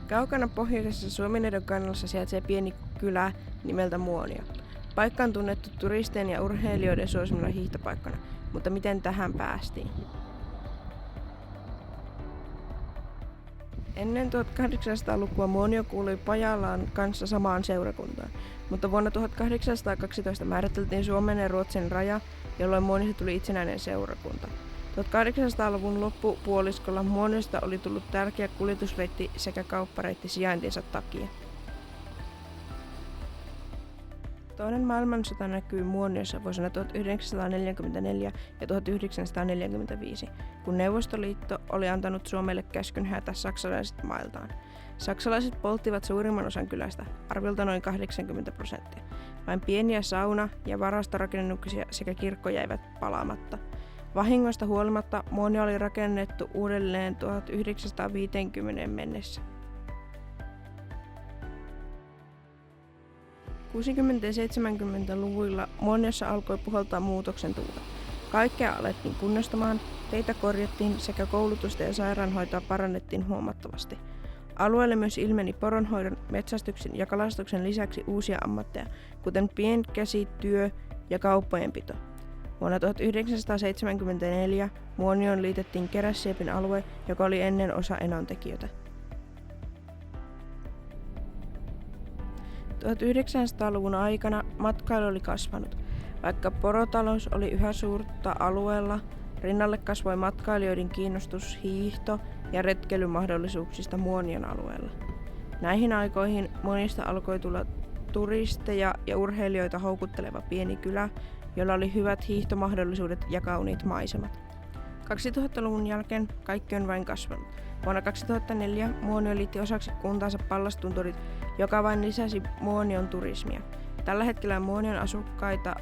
Kaukana pohjoisessa Suomenedon kannalla sijaitsee pieni kylä nimeltä Muonio. Paikka on tunnettu turistien ja urheilijoiden suosimilla hiihtopaikkana, mutta miten tähän päästiin? Ennen 1800-lukua Muonio kuului Pajalan kanssa samaan seurakuntaan, mutta vuonna 1812 määriteltiin Suomen ja Ruotsin raja, jolloin Muoniosta tuli itsenäinen seurakunta. 1800-luvun loppupuoliskolla Muoniosta oli tullut tärkeä kuljetusreitti sekä kauppareitti sijaintinsa takia. Toinen maailmansota näkyy Muoniossa vuosina 1944 ja 1945, kun Neuvostoliitto oli antanut Suomelle käskyn häätää saksalaiset mailtaan. Saksalaiset polttivat suurimman osan kylästä, arviolta noin 80%. Vain pieniä sauna- ja varastorakennuksia sekä kirkko jäivät palaamatta. Vahingosta huolimatta Muonio oli rakennettu uudelleen 1950 mennessä. 60- ja 70-luvuilla Muoniossa alkoi puhaltaa muutoksen tuulta. Kaikkea alettiin kunnostamaan, teitä korjattiin sekä koulutusta ja sairaanhoitoa parannettiin huomattavasti. Alueelle myös ilmeni poronhoidon, metsästyksen ja kalastuksen lisäksi uusia ammatteja, kuten pienkäsityö ja kauppojenpito. Vuonna 1974 Muonioon liitettiin Kerässiepin alue, joka oli ennen osa Enontekiötä. 1900-luvun aikana matkailu oli kasvanut. Vaikka porotalous oli yhä suurta alueella, rinnalle kasvoi matkailijoiden kiinnostus hiihto- ja retkeilymahdollisuuksista Muonion alueella. Näihin aikoihin Muoniosta alkoi tulla turisteja ja urheilijoita houkutteleva pieni kylä, jolla oli hyvät hiihtomahdollisuudet ja kauniit maisemat. 2000-luvun jälkeen kaikki on vain kasvanut. Vuonna 2004 Muonio liitti osaksi kuntaansa Pallastunturit, joka vain lisäsi Muonion turismia. Tällä hetkellä Muonion asukkaita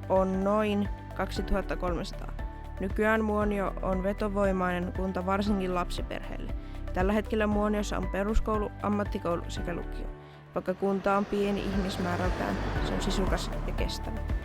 on noin 2300. Nykyään Muonio on vetovoimainen kunta varsinkin lapsiperheille. Tällä hetkellä Muoniossa on peruskoulu, ammattikoulu sekä lukio. Vaikka kunta on pieni ihmismäärältään, se on sisukas ja kestävä.